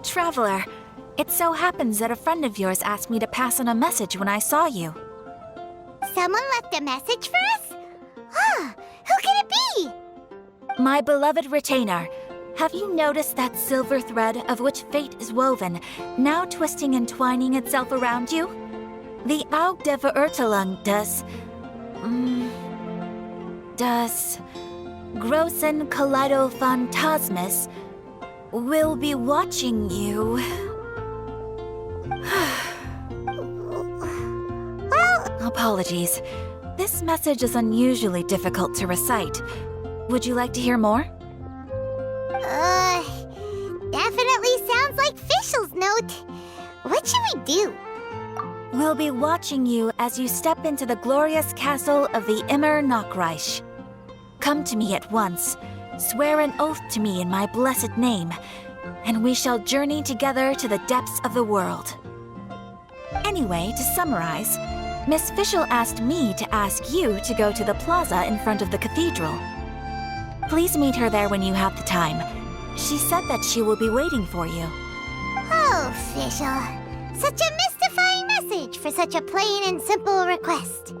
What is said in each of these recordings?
Traveler. It so happens that a friend of yours asked me to pass on a message when I saw you. Someone left a message for us? Who could it be? My beloved retainer, have you noticed that silver thread of which fate is woven, now twisting and twining itself around you? The Aug der Verurteilung does Großen Kaleido-Phantasmus will be watching you. Apologies. This message is unusually difficult to recite. Would you like to hear more? Definitely sounds like Fischl's note. What should we do? We'll be watching you as you step into the glorious castle of the Immer Nachreich. Come to me at once. Swear an oath to me in my blessed name, and we shall journey together to the depths of the world. Anyway, to summarize, Miss Fischl asked me to ask you to go to the plaza in front of the cathedral. Please meet her there when you have the time. She said that she will be waiting for you. Oh, Fischl. Such a mystifying message for such a plain and simple request.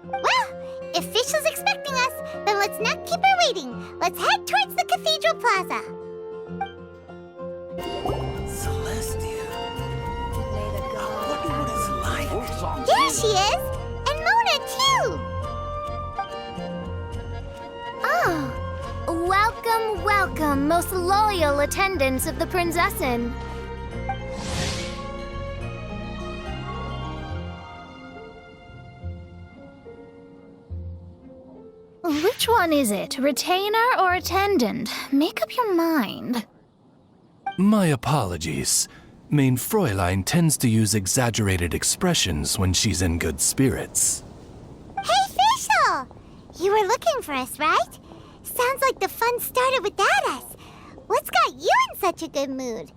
Well, if Fischl's expecting us, then let's not keep her waiting. Let's head towards the cathedral plaza. Celestia. I wonder what it's like. Here she is! And Mona, too! Oh, welcome, welcome, most loyal attendants of the Prinzessin. Which one is it, retainer or attendant? Make up your mind. My apologies. Mein Fräulein tends to use exaggerated expressions when she's in good spirits. Hey, Fischl! You were looking for us, right? Sounds like the fun started without us. What's got you in such a good mood?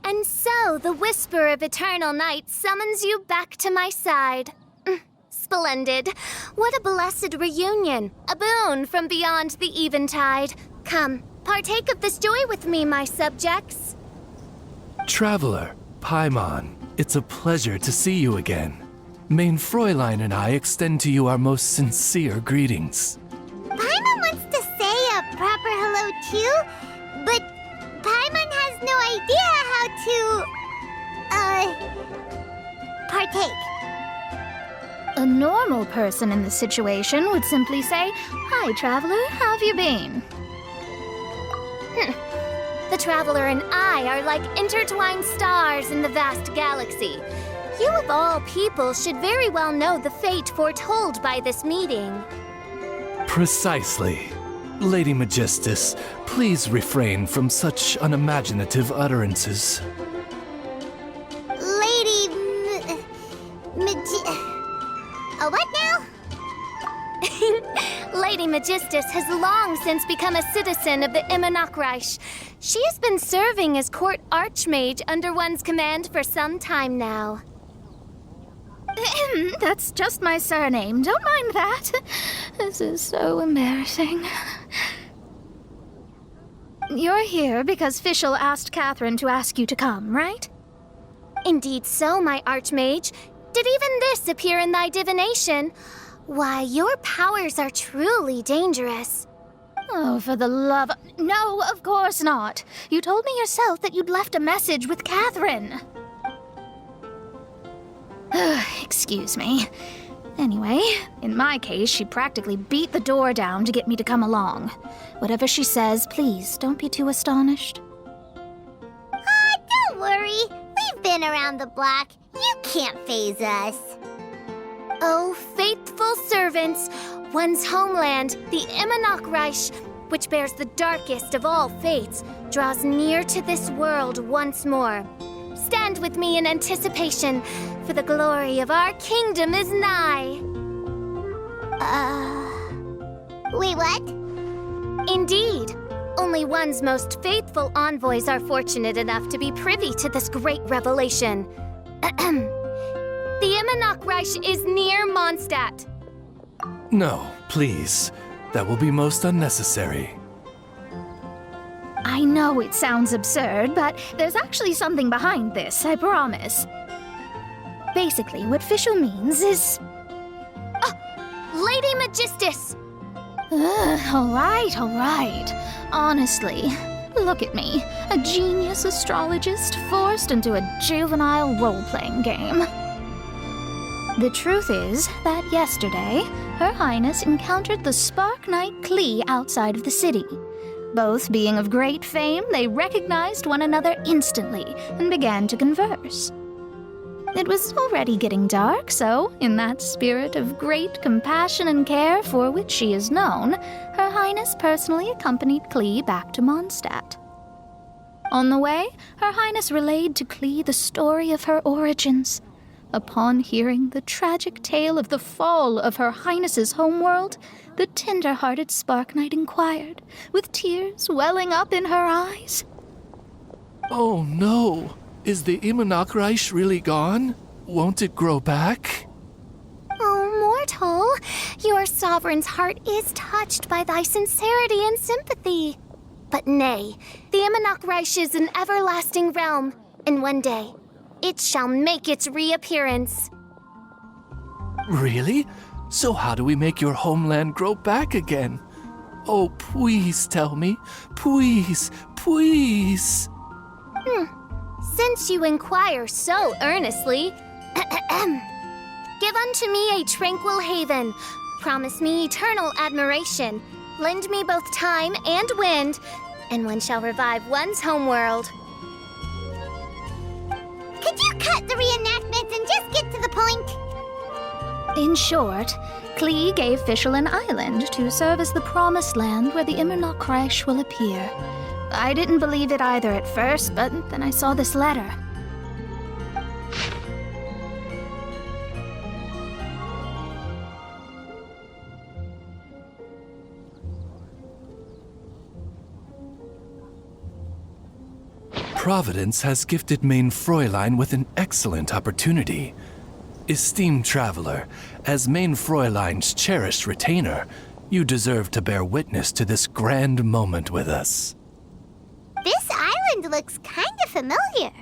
And so, the whisper of eternal night summons you back to my side. Splendid. What a blessed reunion. A boon from beyond the eventide. Come, partake of this joy with me, my subjects. Traveler, Paimon, it's a pleasure to see you again. Mein Fräulein and I extend to you our most sincere greetings. Paimon wants to say a proper hello too, but Paimon has no idea how to, partake. A normal person in this situation would simply say, "Hi, traveler, how have you been?" The traveler and I are like intertwined stars in the vast galaxy. You of all people should very well know the fate foretold by this meeting. Precisely. Lady Magistus, please refrain from such unimaginative utterances. Lady what now? Lady Magistus has long since become a citizen of the Immer Nachreich. She has been serving as court archmage under one's command for some time now. That's just my surname. Don't mind that. This is so embarrassing. You're here because Fischl asked Catherine to ask you to come, right? Indeed so, my archmage. Did even this appear in thy divination? Why, your powers are truly dangerous. Oh, for the love... No, of course not. You told me yourself that you'd left a message with Catherine. Excuse me. Anyway, in my case, she practically beat the door down to get me to come along. Whatever she says, please, don't be too astonished. Don't worry. We've been around the block. You can't faze us. Oh, faithful servants, one's homeland, the Immer Nachreich, which bears the darkest of all fates, draws near to this world once more. Stand with me in anticipation, for the glory of our kingdom is nigh. Wait, what? Indeed. Only one's most faithful envoys are fortunate enough to be privy to this great revelation. The Immer Nachreich is near Mondstadt. No, please. That will be most unnecessary. I know it sounds absurd, but there's actually something behind this, I promise. Basically, what official means is... Lady Magistus! All right. Honestly, look at me, a genius astrologist forced into a juvenile role-playing game. The truth is that yesterday, Her Highness encountered the Spark Knight Klee outside of the city. Both being of great fame, they recognized one another instantly and began to converse. It was already getting dark, so, in that spirit of great compassion and care for which she is known, Her Highness personally accompanied Klee back to Mondstadt. On the way, Her Highness relayed to Klee the story of her origins. Upon hearing the tragic tale of the fall of Her Highness's homeworld, the tender-hearted Spark Knight inquired, with tears welling up in her eyes. Oh no! Is the Immernachtreich really gone? Won't it grow back? Oh, mortal, your sovereign's heart is touched by thy sincerity and sympathy. But nay, the Immernachtreich is an everlasting realm, and one day it shall make its reappearance. Really? So how do we make your homeland grow back again? Oh, please tell me. Please, please. Since you inquire so earnestly, give unto me a tranquil haven, promise me eternal admiration, lend me both time and wind, and one shall revive one's homeworld. Could you cut the reenactments and just get to the point? In short, Klee gave Fischl an island to serve as the promised land where the Immernachtreich will appear. I didn't believe it either at first, but then I saw this letter. Providence has gifted Main Fräulein with an excellent opportunity. Esteemed traveler, as Main Fräulein's cherished retainer, you deserve to bear witness to this grand moment with us. This island looks kind of familiar.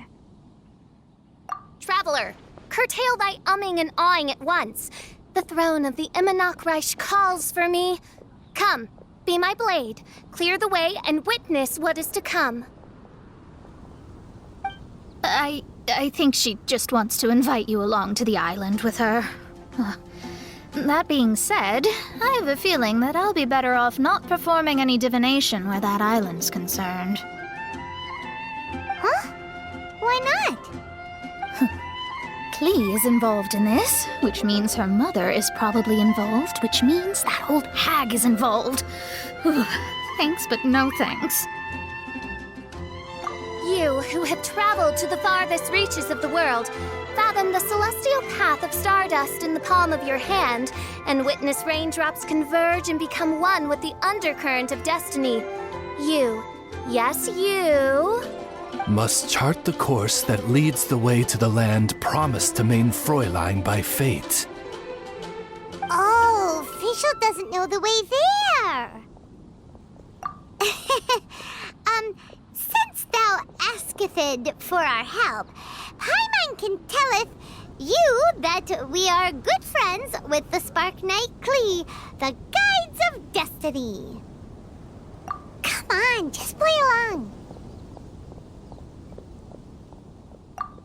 Traveler, curtail thy umming and awing at once. The throne of the Immernachtreich calls for me. Come, be my blade, clear the way, and witness what is to come. I think she just wants to invite you along to the island with her. That being said, I have a feeling that I'll be better off not performing any divination where that island's concerned. Huh? Why not? Klee is involved in this, which means her mother is probably involved, which means that old hag is involved. Thanks, but no thanks. You, who have traveled to the farthest reaches of the world, fathom the celestial path of stardust in the palm of your hand, and witness raindrops converge and become one with the undercurrent of destiny. You, yes, you... must chart the course that leads the way to the land promised to Main Fräulein by fate. Oh, Fischl doesn't know the way there. Since thou asketh for our help, Paimon can telleth you that we are good friends with the Spark Knight Klee, the Guides of Destiny. Come on, just play along.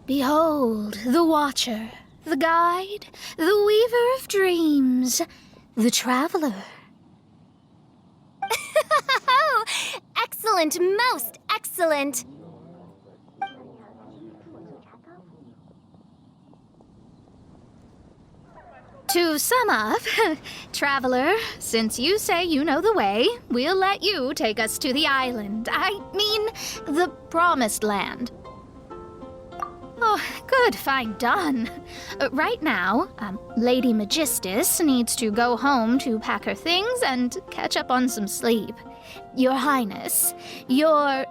Behold, the Watcher, the Guide, the Weaver of Dreams, the Traveler. Excellent, most excellent. To sum up, Traveler, since you say you know the way, we'll let you take us to the island. I mean, the Promised Land. Oh, good, fine, done. Right now, Lady Magistus needs to go home to pack her things and catch up on some sleep. Your Highness, your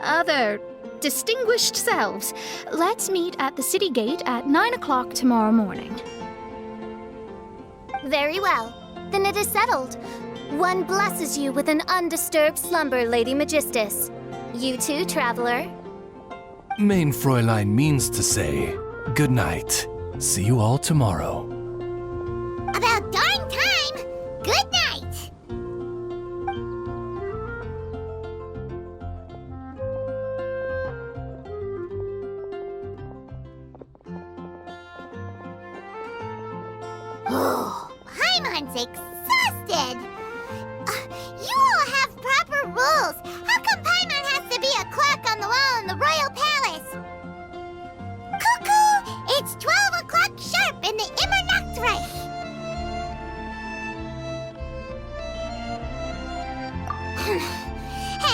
other distinguished selves, let's meet at the city gate at 9 o'clock tomorrow morning. Very well. Then it is settled. One blesses you with an undisturbed slumber, Lady Magistus. You too, traveler. Main Fräulein means to say, good night. See you all tomorrow. About darn time! Good night! Oh, Paimon's exhausted! You all have proper rules! How come Paimon has to be a clock on the wall in the royal palace? Cuckoo! It's 12 o'clock sharp in the Immernachtreich!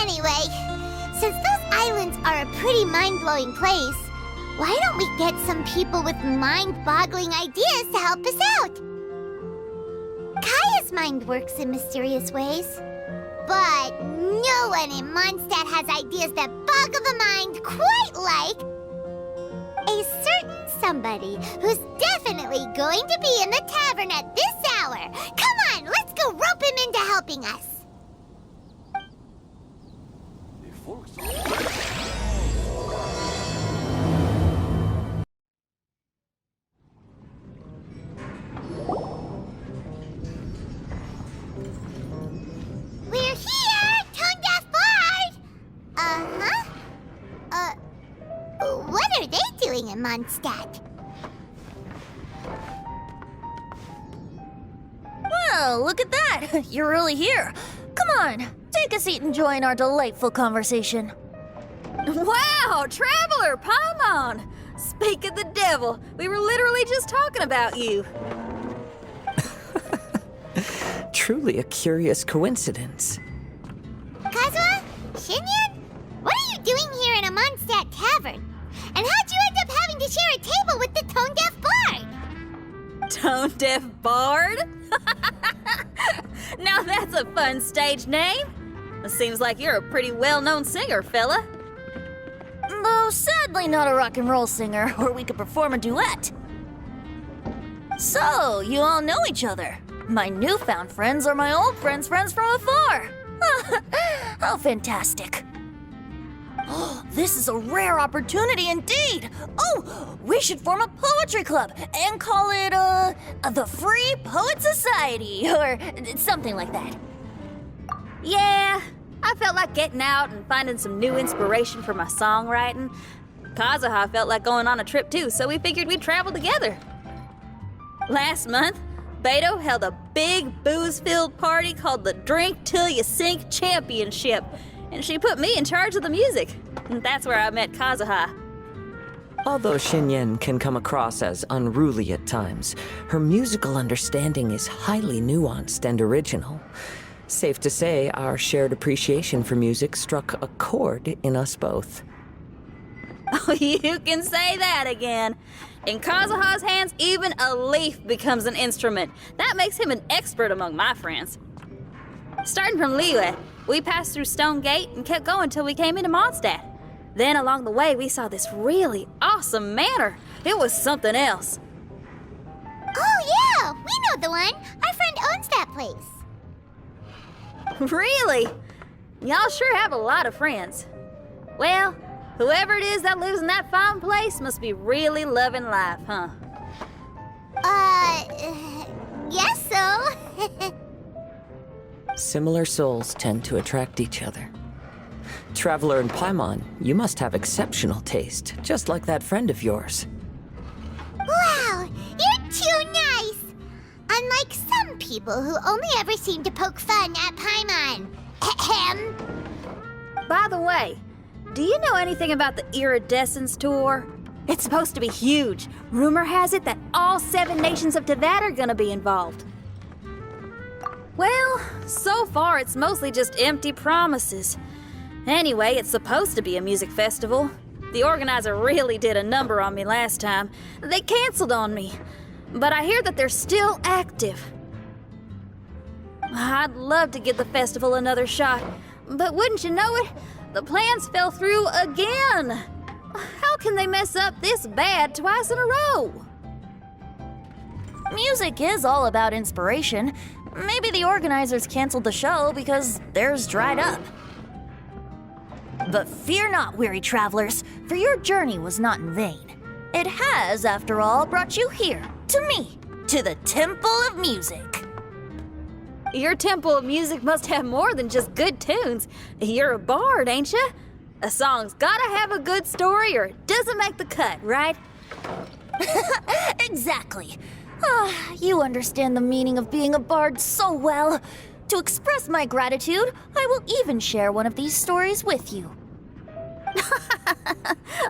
Anyway, since those islands are a pretty mind-blowing place, why don't we get some people with mind-boggling ideas to help us out? Kaya's mind works in mysterious ways, but no one in Mondstadt has ideas that boggle the mind quite like a certain somebody who's definitely going to be in the tavern at this hour. Come on, let's go rope him into helping us. We're here, Tone-Deaf Bard! What are they doing in Mondstadt? Well, look at that! You're really here. Come on, take a seat and join our delightful conversation. Wow, Traveler Paimon! Speak of the devil, we were literally just talking about you. Truly a curious coincidence. Kazuha? Shinyan? What are you doing here in a Mondstadt tavern? And how'd you end up having to share a table with the Tone-Deaf Bard? Tone-Deaf Bard? Now that's a fun stage name. It seems like you're a pretty well-known singer, fella. Though sadly not a rock and roll singer, or we could perform a duet. So, you all know each other. My newfound friends are my old friends' friends from afar. How fantastic. This is a rare opportunity indeed. Oh, we should form a poetry club and call it, the Free Poet Society, or something like that. Yeah, I felt like getting out and finding some new inspiration for my songwriting. Kazuha felt like going on a trip too, so we figured we'd travel together. Last month, Beto held a big booze-filled party called the Drink Till You Sink Championship, and she put me in charge of the music. And that's where I met Kazuha. Although Shinyan can come across as unruly at times, her musical understanding is highly nuanced and original. Safe to say, our shared appreciation for music struck a chord in us both. Oh, you can say that again. In Kazuha's hands, even a leaf becomes an instrument. That makes him an expert among my friends. Starting from Liyue, we passed through Stone Gate and kept going till we came into Mondstadt. Then along the way, we saw this really awesome manor. It was something else. Oh yeah, we know the one. Our friend owns that place. Really? Y'all sure have a lot of friends. Well, whoever it is that lives in that fine place must be really loving life, huh? Guess so. Similar souls tend to attract each other. Traveler and Paimon, you must have exceptional taste, just like that friend of yours. Wow, you're too nice. Unlike some people who only ever seem to poke fun at Paimon. Ahem. By the way, do you know anything about the Iridescence Tour? It's supposed to be huge. Rumor has it that all 7 nations of Tevat are gonna be involved. Well, so far it's mostly just empty promises. Anyway, it's supposed to be a music festival. The organizer really did a number on me last time. They canceled on me. But I hear that they're still active. I'd love to give the festival another shot. But wouldn't you know it, the plans fell through again. How can they mess up this bad twice in a row? Music is all about inspiration, Maybe the organizers canceled the show because theirs dried up. But fear not, weary travelers, for your journey was not in vain. It has, after all, brought you here, to me, to the Temple of Music. Your Temple of Music must have more than just good tunes. You're a bard, ain't ya? A song's gotta have a good story or it doesn't make the cut, right? Exactly. You understand the meaning of being a bard so well. To express my gratitude, I will even share one of these stories with you.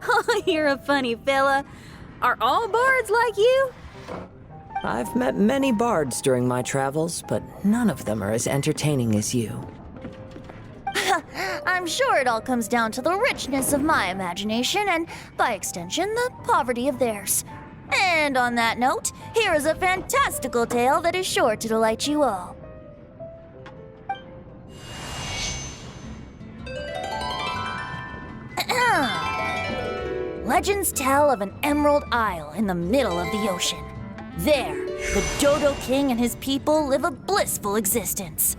Oh, you're a funny fella. Are all bards like you? I've met many bards during my travels, but none of them are as entertaining as you. I'm sure it all comes down to the richness of my imagination and, by extension, the poverty of theirs. And on that note, here is a fantastical tale that is sure to delight you all. Legends tell of an emerald isle in the middle of the ocean. There, the Dodo King and his people live a blissful existence.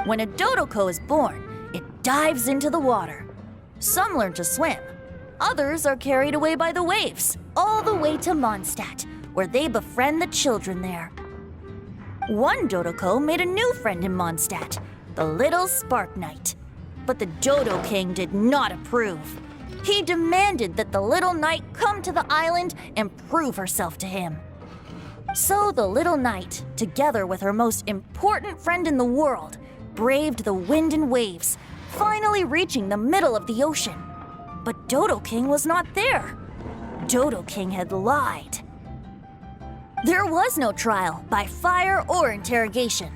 When a Dodoko is born, it dives into the water. Some learn to swim. Others are carried away by the waves, all the way to Mondstadt, where they befriend the children there. One Dodoko made a new friend in Mondstadt, the little Spark Knight. But the Dodo King did not approve. He demanded that the little knight come to the island and prove herself to him. So the little knight, together with her most important friend in the world, braved the wind and waves, finally reaching the middle of the ocean. But Dodo King was not there. Dodo King had lied. There was no trial by fire or interrogation.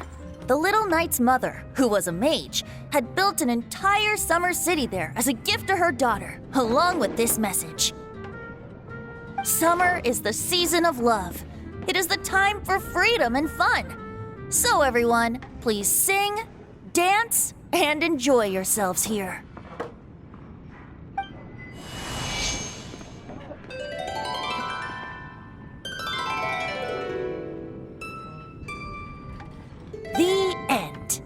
The little knight's mother, who was a mage, had built an entire summer city there as a gift to her daughter, along with this message. Summer is the season of love. It is the time for freedom and fun. So everyone, please sing, dance, and enjoy yourselves here. The end.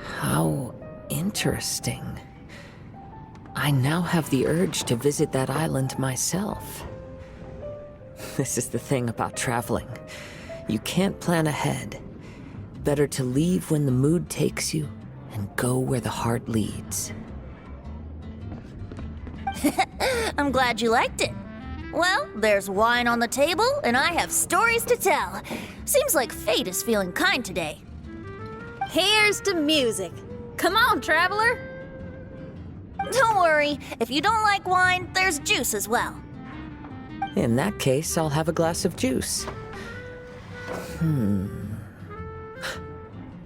How interesting. I now have the urge to visit that island myself. This is the thing about traveling. You can't plan ahead. Better to leave when the mood takes you and go where the heart leads. I'm glad you liked it. Well, there's wine on the table, and I have stories to tell. Seems like fate is feeling kind today. Here's to music. Come on, traveler. Don't worry, if you don't like wine, there's juice as well. In that case, I'll have a glass of juice.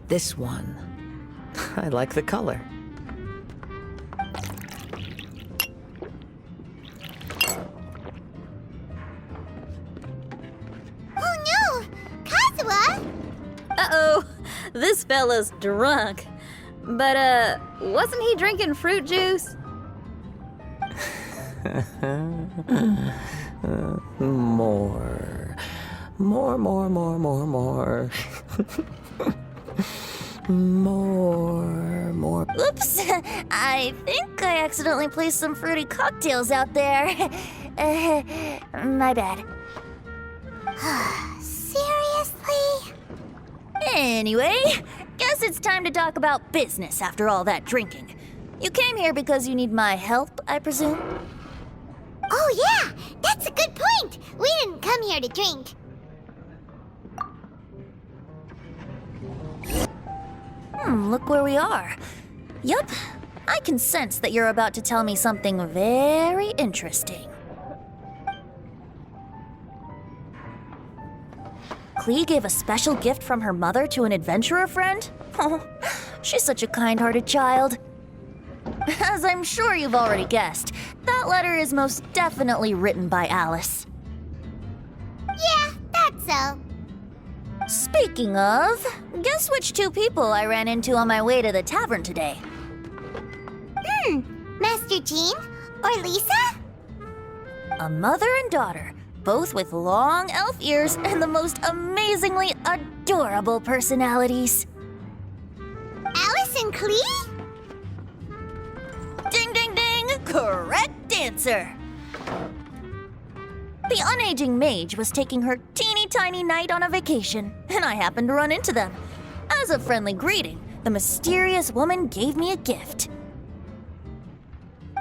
This one. I like the color. Oh no! Kazuha! Uh-oh, this fella's drunk. But, wasn't he drinking fruit juice? More. More. More. Oops, I think I accidentally placed some fruity cocktails out there. My bad. Seriously? Anyway, guess it's time to talk about business after all that drinking. You came here because you need my help, I presume? Oh yeah, that's a good point. We didn't come here to drink. Look where we are. Yup, I can sense that you're about to tell me something very interesting. Klee gave a special gift from her mother to an adventurer friend? Oh, she's such a kind-hearted child. As I'm sure you've already guessed, that letter is most definitely written by Alice. Yeah, that so. Speaking of, guess which two people I ran into on my way to the tavern today? Master Jean? Or Lisa? A mother and daughter, both with long elf ears and the most amazingly adorable personalities. Alice and Klee? Ding, ding, ding! Correct answer! The unaging mage was taking her teeny tiny knight on a vacation, and I happened to run into them. As a friendly greeting, the mysterious woman gave me a gift.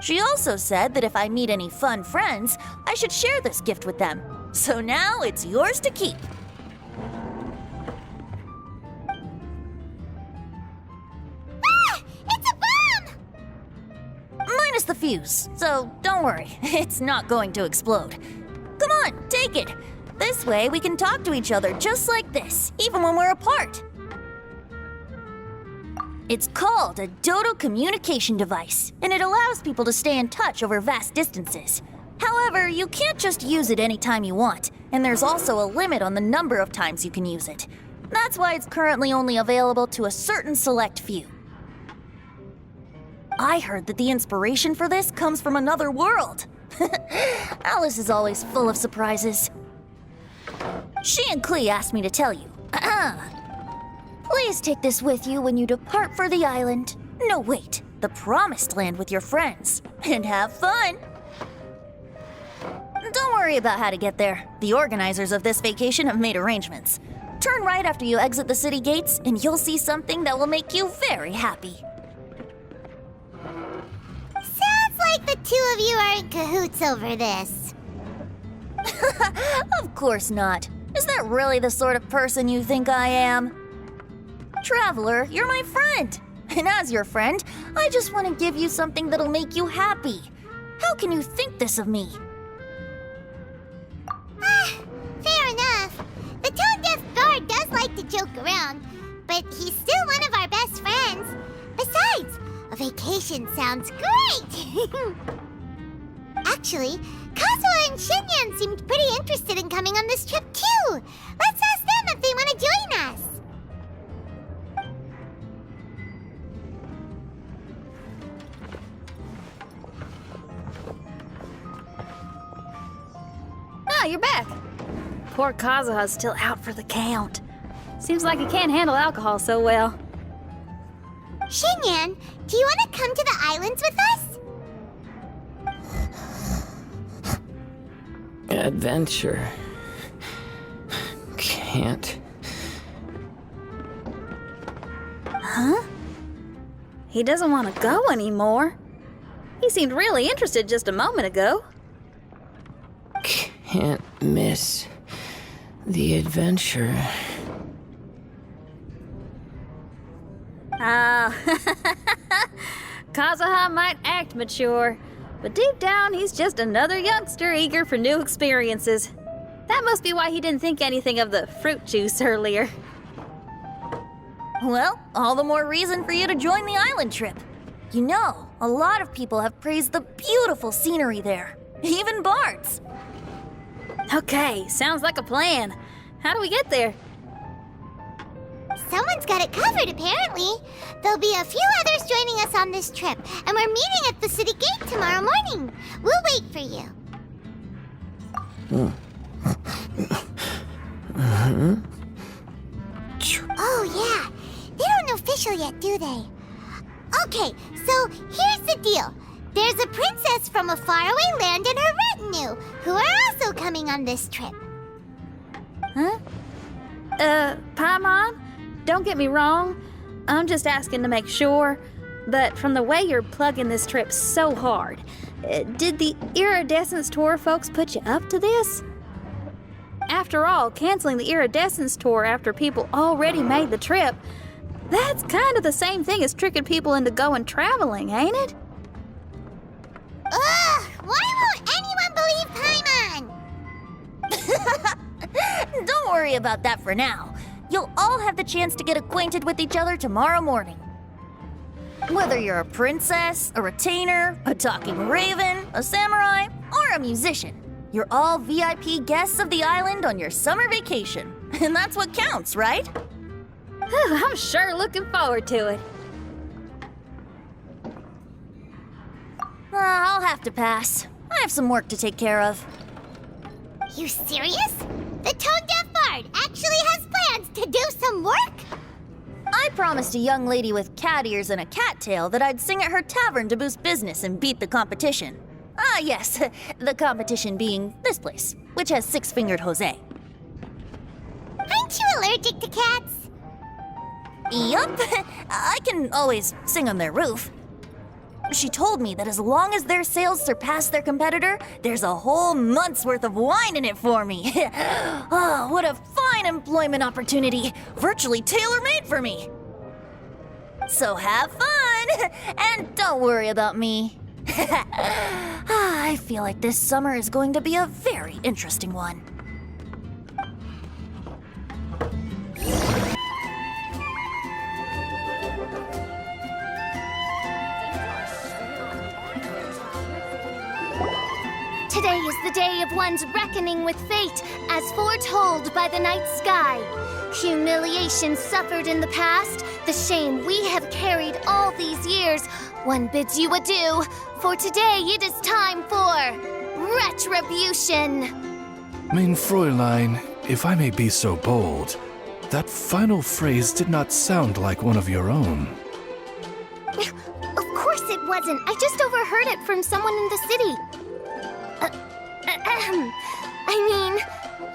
She also said that if I meet any fun friends, I should share this gift with them. So now it's yours to keep. Ah! It's a bomb! Minus the fuse, so don't worry, it's not going to explode. Come on, take it. This way we can talk to each other just like this, even when we're apart. It's called a Dodo communication device, and it allows people to stay in touch over vast distances. However, you can't just use it anytime you want, and there's also a limit on the number of times you can use it. That's why it's currently only available to a certain select few. I heard that the inspiration for this comes from another world. Alice is always full of surprises. She and Klee asked me to tell you. Please take this with you when you depart for the island. No, wait, the Promised Land with your friends. And have fun! Don't worry about how to get there. The organizers of this vacation have made arrangements. Turn right after you exit the city gates, and you'll see something that will make you very happy. Sounds like the two of you are in cahoots over this. Of course not. Is that really the sort of person you think I am? Traveler, you're my friend. And as your friend, I just want to give you something that'll make you happy. How can you think this of me? Fair enough. The tone-deaf guard does like to joke around, but he's still one of our best friends. Besides, a vacation sounds great! Actually, Kazuha and Shinyan seemed pretty interested in coming on this trip too. Let's ask them if they want to join us. Ah, you're back. Poor Kazuha's still out for the count. Seems like he can't handle alcohol so well. Shinyan, do you want to come to the islands with us? Adventure. Can't. Huh? He doesn't want to go anymore. He seemed really interested just a moment ago. Can't miss the adventure. Kazuha might act mature, but deep down he's just another youngster eager for new experiences. That must be why he didn't think anything of the fruit juice earlier. Well, all the more reason for you to join the island trip. You know, a lot of people have praised the beautiful scenery there, even bards. Okay, sounds like a plan. How do we get there? Someone's got it covered, apparently. There'll be a few others joining us on this trip, and we're meeting at the city gate tomorrow morning. We'll wait for you. Oh, yeah. They don't know official yet, do they? Okay, so here's the deal. There's a princess from a faraway land and her retinue, who are also coming on this trip. Huh? Paimon, don't get me wrong. I'm just asking to make sure. But from the way you're plugging this trip so hard, did the Iridescence Tour folks put you up to this? After all, canceling the Iridescence Tour after people already made the trip, that's kind of the same thing as tricking people into going traveling, ain't it? Ugh! Why won't anyone believe Paimon? Don't worry about that for now. You'll all have the chance to get acquainted with each other tomorrow morning. Whether you're a princess, a retainer, a talking raven, a samurai, or a musician, You're all VIP guests of the island on your summer vacation. And that's what counts, right? Whew, I'm sure looking forward to it. I'll have to pass. I have some work to take care of. You serious? The tone-deaf bard actually has plans to do some work? I promised a young lady with cat ears and a cattail that I'd sing at her tavern to boost business and beat the competition. Ah, yes, the competition being this place, which has six-fingered Jose. Aren't you allergic to cats? Yup, I can always sing on their roof. She told me that as long as their sales surpass their competitor, there's a whole month's worth of wine in it for me. Oh, what a fine employment opportunity! Virtually tailor-made for me! So have fun! And don't worry about me. I feel like this summer is going to be a very interesting one. Today is the day of one's reckoning with fate, as foretold by the night sky. Humiliation suffered in the past, the shame we have carried all these years. One bids you adieu, for today it is time for retribution. Mein Fräulein, if I may be so bold, that final phrase did not sound like one of your own. Of course it wasn't. I just overheard it from someone in the city. I mean,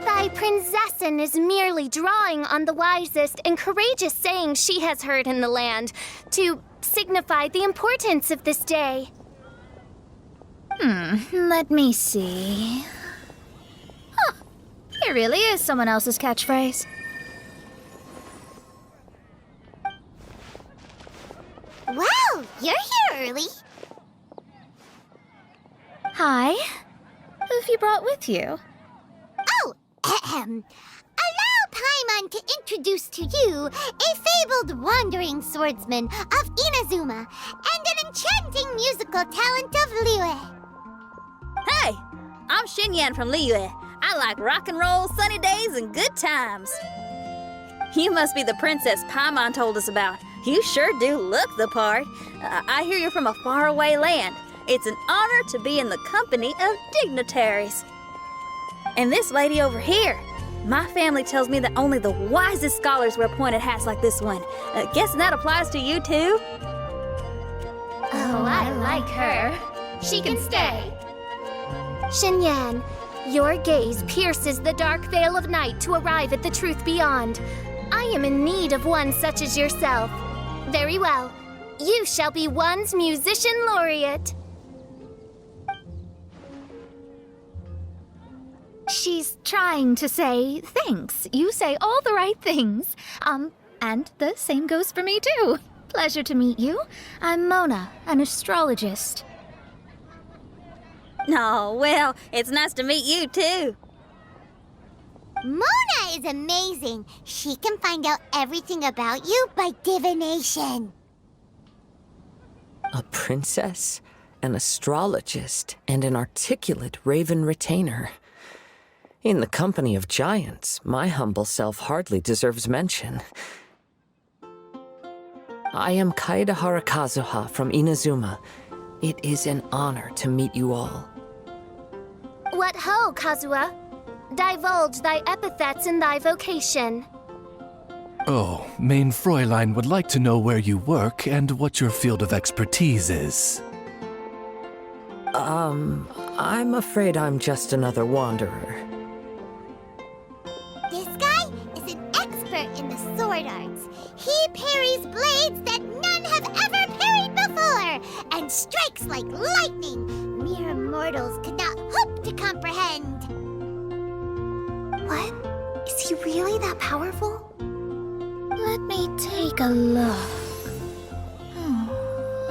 thy prinzessin is merely drawing on the wisest and courageous sayings she has heard in the land to signify the importance of this day. Let me see. Huh. It really is someone else's catchphrase. Wow, you're here early. Hi. Who've you brought with you? Oh, allow Paimon to introduce to you a fabled wandering swordsman of Inazuma and an enchanting musical talent of Liyue. Hey, I'm Xinyan from Liyue. I like rock and roll, sunny days, and good times. You must be the princess Paimon told us about. You sure do look the part. I hear you're from a faraway land. It's an honor to be in the company of dignitaries. And this lady over here, my family tells me that only the wisest scholars wear pointed hats like this one. Guessing that applies to you too? Oh, I like her. She can stay. Xinyan, your gaze pierces the dark veil of night to arrive at the truth beyond. I am in need of one such as yourself. Very well. You shall be one's musician laureate. She's trying to say thanks. You say all the right things. And the same goes for me too. Pleasure to meet you. I'm Mona, an astrologist. Oh, well, it's nice to meet you too. Mona is amazing. She can find out everything about you by divination. A princess, an astrologist, and an articulate raven retainer. In the company of giants, my humble self hardly deserves mention. I am Kaida Harakazuha from Inazuma. It is an honor to meet you all. What ho, Kazuha? Divulge thy epithets and thy vocation. Oh, Mein Fräulein would like to know where you work and what your field of expertise is. I'm afraid I'm just another wanderer. This guy is an expert in the sword arts. He parries blades that none have ever parried before, and strikes like lightning mere mortals could not hope to comprehend. What? Is he really that powerful? Let me take a look.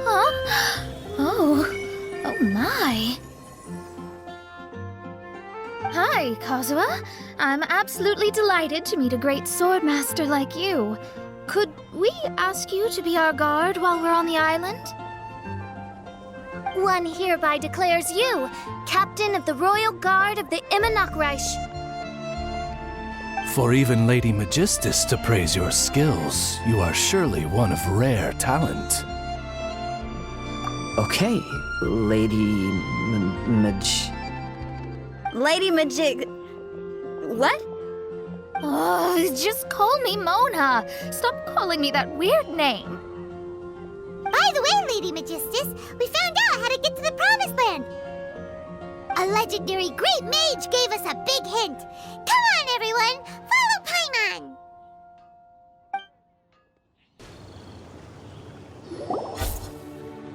Huh? Oh my. Hi, Kazuha. I'm absolutely delighted to meet a great swordmaster like you. Could we ask you to be our guard while we're on the island? one hereby declares you Captain of the Royal Guard of the Immernachtreich. For even Lady Magistus to praise your skills, you are surely one of rare talent. Okay, Lady Lady Magic. What? Oh, just call me Mona. Stop calling me that weird name. By the way, Lady Magistus, we found out how to get to the Promised Land. A legendary great mage gave us a big hint. Come on, everyone, follow Paimon.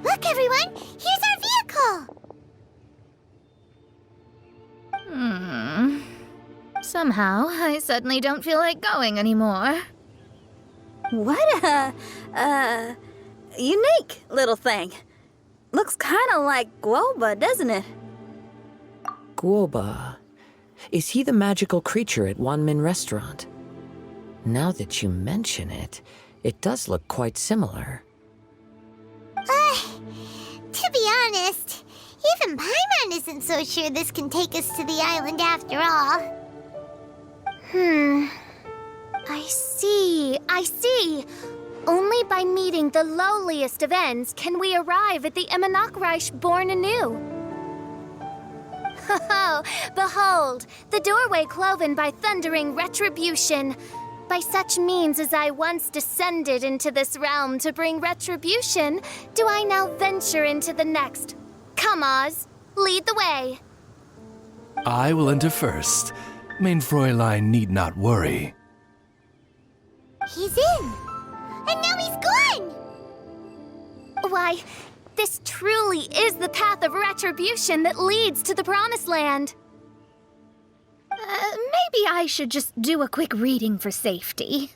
Look, everyone, here's our vehicle. Somehow, I suddenly don't feel like going anymore. What a unique little thing. Looks kind of like Guoba, doesn't it? Guoba. Is he the magical creature at Wanmin Restaurant? Now that you mention it, it does look quite similar. To be honest, even Paimon isn't so sure this can take us to the island after all. I see. Only by meeting the lowliest of ends can we arrive at the Immernachtreich born anew. Oh, behold, the doorway cloven by thundering retribution. By such means as I once descended into this realm to bring retribution, do I now venture into the next. Come, Oz, lead the way. I will enter first. Mein Fräulein need not worry. He's in. And now he's gone. Why, this truly is the path of retribution that leads to the Promised Land. Maybe I should just do a quick reading for safety.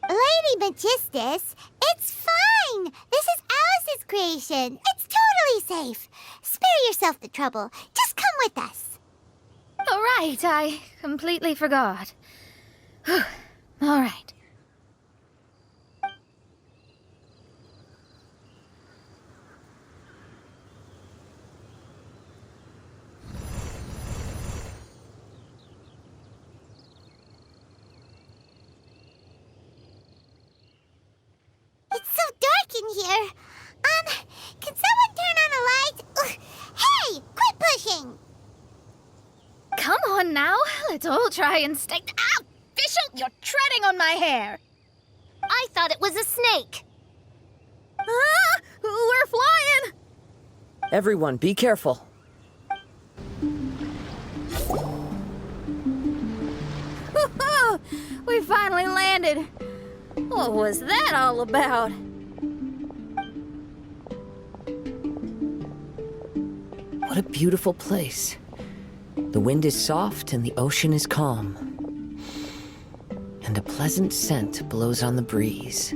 Lady Magistus, it's fine. This is Alice's creation. It's totally safe. Spare yourself the trouble. Just come with us. All right, I completely forgot. All right. It's so dark in here. Can someone turn on a light? Ugh. Hey, quit pushing. Come on now, let's all try and stay. Ow! Fischl, you're treading on my hair. I thought it was a snake. Ah, we're flying! Everyone, be careful. We finally landed. What was that all about? What a beautiful place. The wind is soft and the ocean is calm. And a pleasant scent blows on the breeze.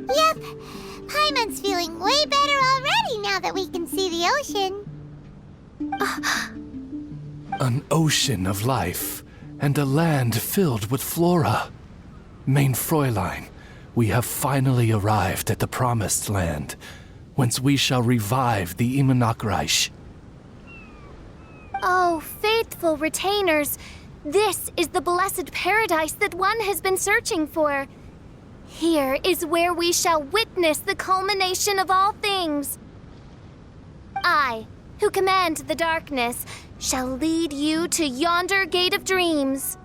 Yep, Paimon's feeling way better already now that we can see the ocean. An ocean of life, and a land filled with flora. Mein Fräulein, we have finally arrived at the Promised Land, whence we shall revive the Immernachtreich. Oh, faithful retainers, this is the blessed paradise that one has been searching for. Here is where we shall witness the culmination of all things. I, who command the darkness, shall lead you to yonder gate of dreams.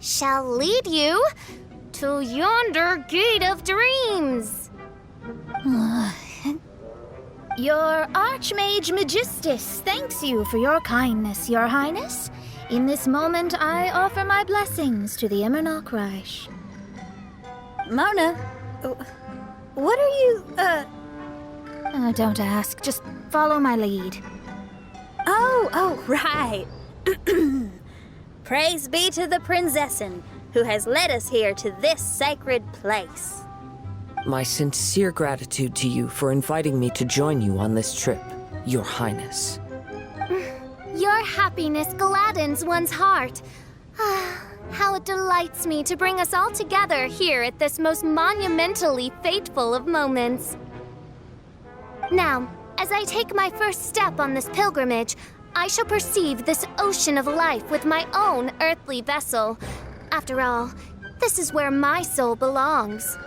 Shall lead you to yonder gate of dreams. Your Archmage Magistus thanks you for your kindness, Your Highness. In this moment, I offer my blessings to the Immernachtreich. Mona, what are you, Don't ask, just follow my lead. Oh, right. Praise be to the Prinzessin, who has led us here to this sacred place. My sincere gratitude to you for inviting me to join you on this trip, Your Highness. Your happiness gladdens one's heart. How it delights me to bring us all together here at this most monumentally fateful of moments. Now, as I take my first step on this pilgrimage, I shall perceive this ocean of life with my own earthly vessel. After all, this is where my soul belongs.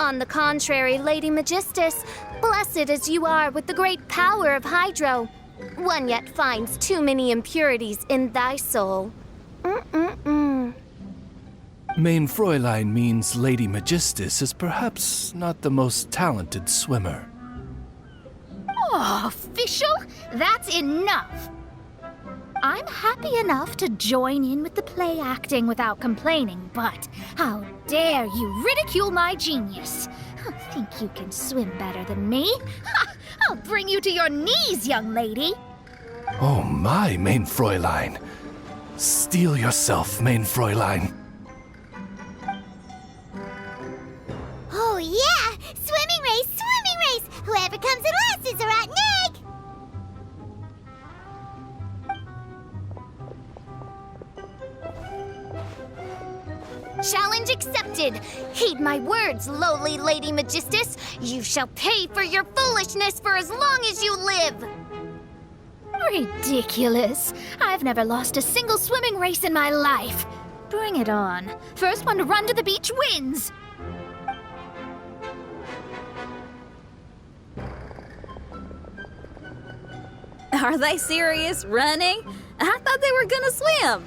On the contrary, Lady Magistus, blessed as you are with the great power of Hydro, one yet finds too many impurities in thy soul. Main Fräulein means Lady Magistus is perhaps not the most talented swimmer. Oh, official? That's enough. I'm happy enough to join in with the play acting without complaining, but how dare you ridicule my genius? Think you can swim better than me? Ha! I'll bring you to your knees, young lady. Oh my, Main Fräulein. Steel yourself, Main Fräulein. Oh yeah! Swimming race! Swimming race! Whoever comes in last is a rotten egg! Challenge accepted. Heed my words, lowly Lady Magistus. You shall pay for your foolishness for as long as you live. Ridiculous. I've never lost a single swimming race in my life. Bring it on. First one to run to the beach wins. Are they serious? Running? I thought they were gonna swim.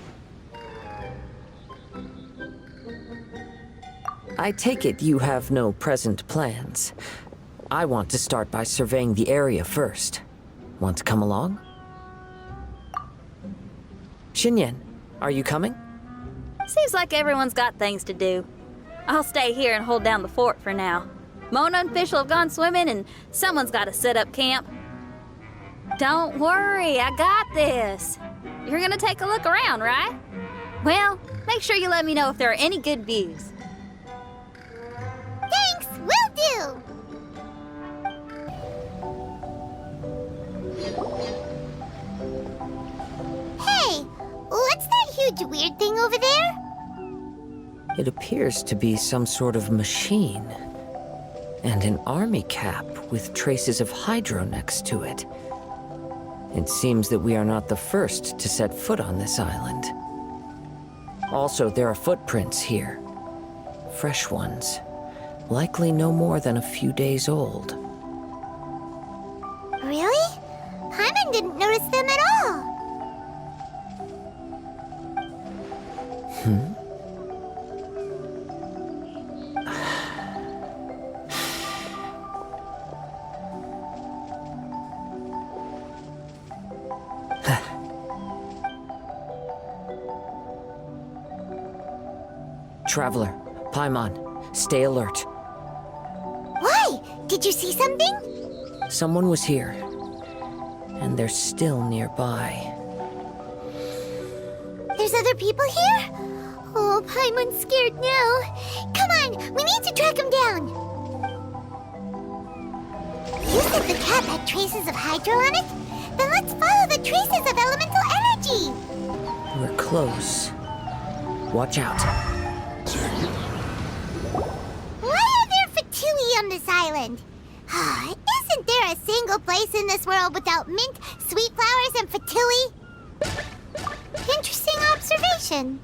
I take it you have no present plans. I want to start by surveying the area first. Want to come along? Xinyan, are you coming? Seems like everyone's got things to do. I'll stay here and hold down the fort for now. Mona and Fischl have gone swimming, and someone's got to set up camp. Don't worry, I got this. You're gonna take a look around, right? Well, make sure you let me know if there are any good views. Thanks, will do! Hey, what's that huge weird thing over there? It appears to be some sort of machine. And an army cap with traces of Hydro next to it. It seems that we are not the first to set foot on this island. Also, there are footprints here. Fresh ones. Likely no more than a few days old. Really? Paimon didn't notice them at all. Traveler, Paimon, stay alert. Why? Did you see something? Someone was here. And they're still nearby. There's other people here? Oh, Paimon's scared now. Come on, we need to track him down. You said the cap had traces of Hydro on it? Then let's follow the traces of elemental energy. We're close. Watch out. Why are there Fatui on this island? Isn't there a single place in this world without mint, sweet flowers, and Fatui? Interesting observation.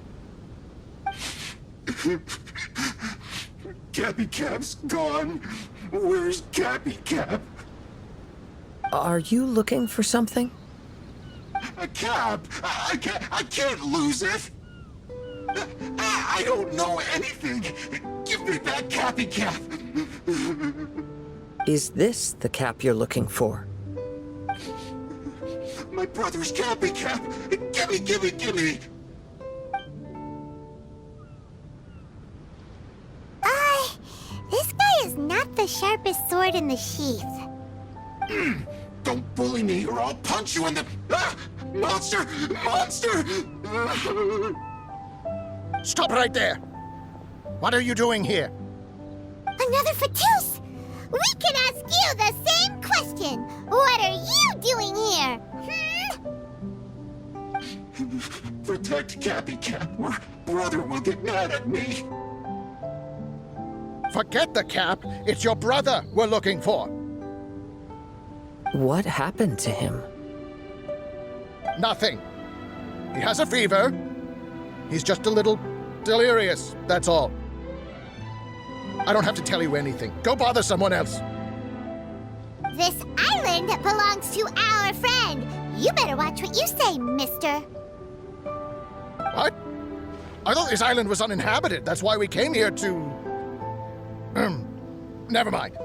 Cappy Cap's gone. Where's Cappy Cap? Are you looking for something? A cap. I can't lose it. I don't know anything. Give me back Cappy Cap. Is this the cap you're looking for? My brother's Cappy Cap. Gimme. This guy is not the sharpest sword in the sheath. Don't bully me or I'll punch you in the... Monster! Stop right there! What are you doing here? Another Fatous! We can ask you the same question! What are you doing here? Protect Cappy Cat, or brother will get mad at me. Forget the Cap. It's your brother we're looking for. What happened to him? Nothing. He has a fever. He's just a little delirious, that's all. I don't have to tell you anything. Go bother someone else. This island belongs to our friend. You better watch what you say, mister. What? I thought this island was uninhabited. That's why we came here to... Never mind.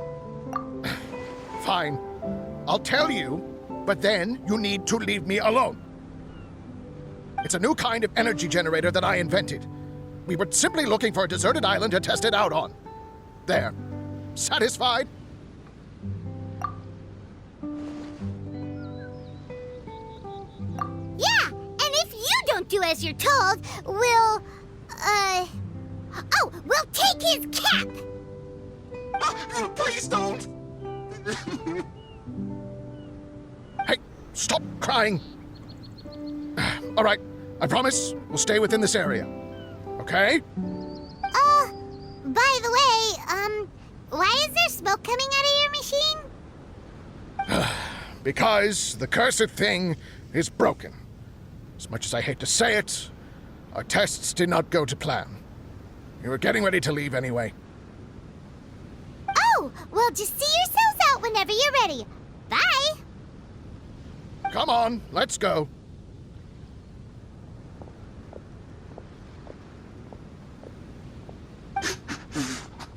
Fine. I'll tell you, but then you need to leave me alone. It's a new kind of energy generator that I invented. We were simply looking for a deserted island to test it out on. There. Satisfied? Yeah, and if you don't do as you're told, we'll take his cap! Please don't. Hey, stop crying. All right, I promise we'll stay within this area. Okay? By the way, why is there smoke coming out of your machine? Because the cursed thing is broken. As much as I hate to say it, our tests did not go to plan. We were getting ready to leave anyway. Oh, well, just see yourselves out whenever you're ready. Bye! Come on, let's go.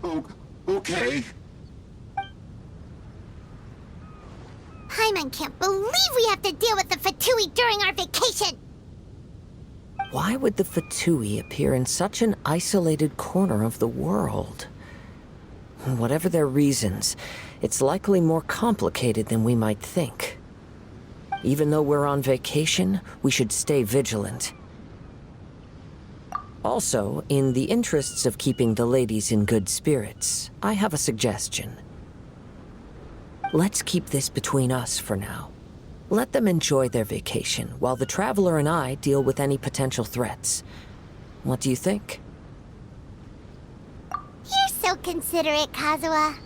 Oh, okay. Paimon can't believe we have to deal with the Fatui during our vacation! Why would the Fatui appear in such an isolated corner of the world? Whatever their reasons, it's likely more complicated than we might think. Even though we're on vacation, we should stay vigilant. Also, in the interests of keeping the ladies in good spirits, I have a suggestion. Let's keep this between us for now. Let them enjoy their vacation, while the Traveler and I deal with any potential threats. What do you think? You're so considerate, Kazuha.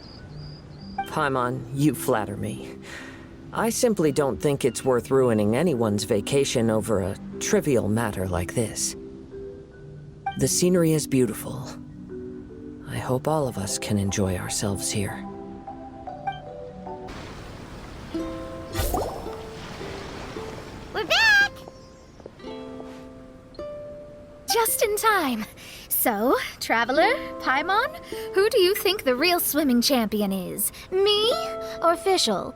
Paimon, you flatter me. I simply don't think it's worth ruining anyone's vacation over a trivial matter like this. The scenery is beautiful. I hope all of us can enjoy ourselves here. We're back! Just in time. So, Traveler, Paimon, who do you think the real swimming champion is? Me or Fischl?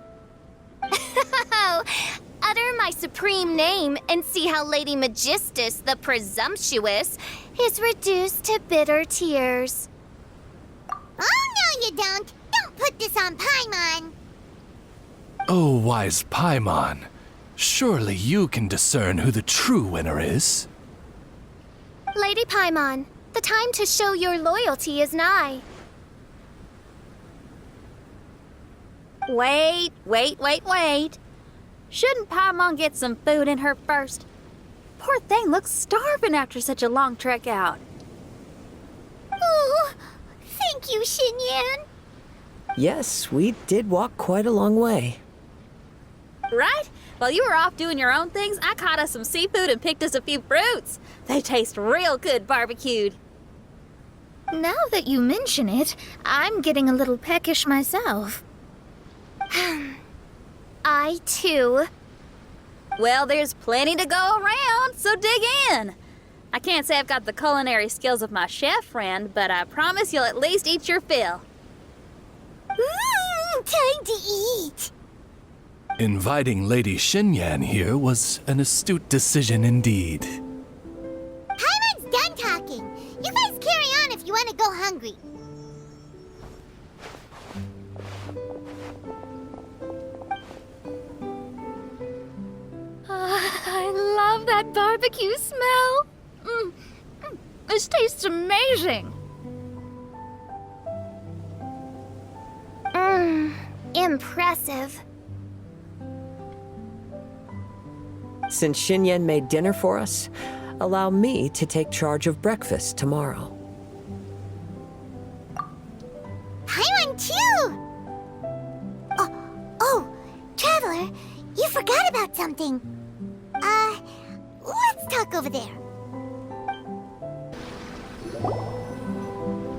Utter my supreme name and see how Lady Magistus, the presumptuous, is reduced to bitter tears. Oh, no you don't! Don't put this on Paimon! Oh, wise Paimon. Surely you can discern who the true winner is. Lady Paimon, the time to show your loyalty is nigh. Wait. Shouldn't Paimon get some food in her first? Poor thing looks starving after such a long trek out. Oh, thank you, Xinyan. Yes, we did walk quite a long way. Right? While you were off doing your own things, I caught us some seafood and picked us a few fruits. They taste real good barbecued. Now that you mention it, I'm getting a little peckish myself. I, too. Well, there's plenty to go around, so dig in. I can't say I've got the culinary skills of my chef friend, but I promise you'll at least eat your fill. Time to eat! Inviting Lady Xinyan here was an astute decision indeed. Paimon's done talking. You guys carry on if you want to go hungry. I love that barbecue smell. This tastes amazing. Impressive. Since Xinyan made dinner for us, allow me to take charge of breakfast tomorrow. Paimon too! Oh, Traveler, you forgot about something. Let's talk over there.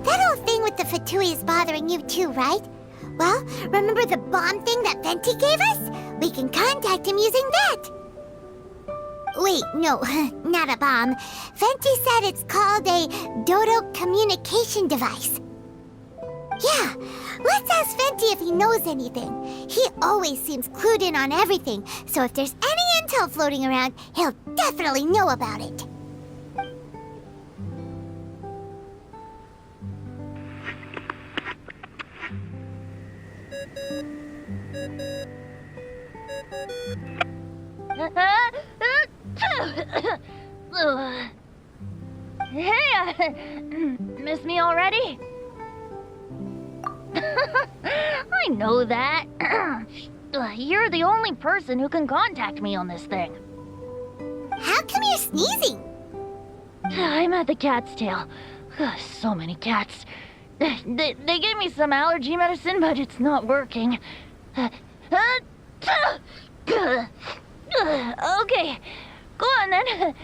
That whole thing with the Fatui is bothering you too, right? Well, remember the bomb thing that Venti gave us? We can contact him using that. Wait, no, not a bomb. Venti said it's called a Dodo communication device. Yeah, let's ask Venti if he knows anything. He always seems clued in on everything, so if there's any intel floating around, he'll definitely know about it. Hey, miss me already? I know that. You're the only person who can contact me on this thing. How come you're sneezing? I'm at the cat's tail. So many cats. They gave me some allergy medicine, but it's not working. Okay, go on then.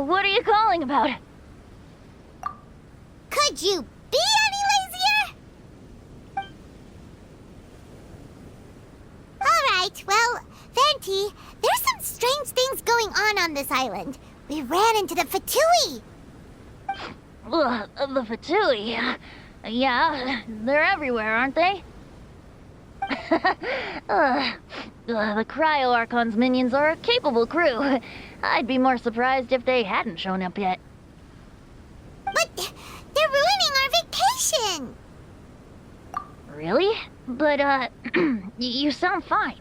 What are you calling about? Could you be any lazier? Alright, well, Venti, there's some strange things going on this island. We ran into the Fatui. The Fatui? Yeah, they're everywhere, aren't they? The Cryo Archon's minions are a capable crew. I'd be more surprised if they hadn't shown up yet. But they're ruining our vacation. Really? But, you sound fine.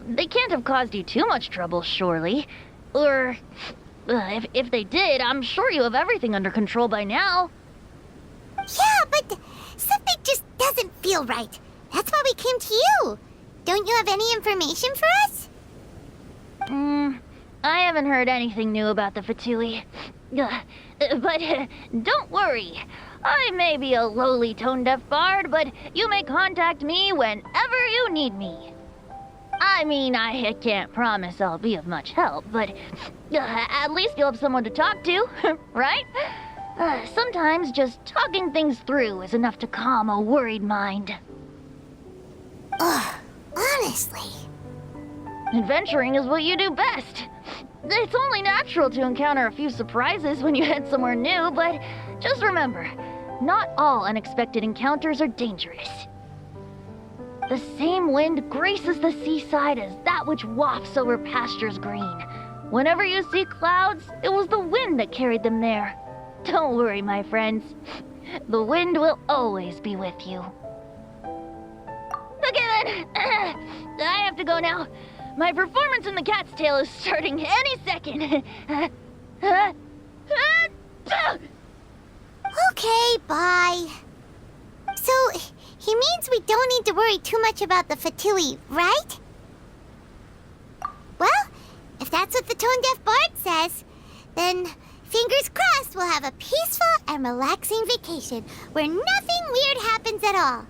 They can't have caused you too much trouble, surely. Or, if they did, I'm sure you have everything under control by now. Yeah, but something just doesn't feel right. That's why we came to you. Don't you have any information for us? I haven't heard anything new about the Fatui. But don't worry. I may be a lowly tone-deaf bard, but you may contact me whenever you need me. I mean, I can't promise I'll be of much help, but at least you'll have someone to talk to, right? Sometimes just talking things through is enough to calm a worried mind. Ugh, honestly. Adventuring is what you do best. It's only natural to encounter a few surprises when you head somewhere new, but just remember, not all unexpected encounters are dangerous. The same wind graces the seaside as that which wafts over pastures green. Whenever you see clouds, it was the wind that carried them there. Don't worry, my friends. The wind will always be with you. Okay then, I have to go now. My performance in the cat's tail is starting any second. Okay, bye. So, he means we don't need to worry too much about the Fatui, right? Well, if that's what the tone-deaf bard says, then fingers crossed we'll have a peaceful and relaxing vacation where nothing weird happens at all.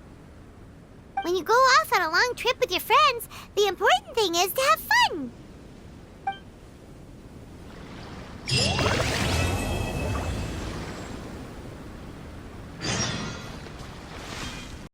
When you go off on a long trip with your friends, the important thing is to have fun.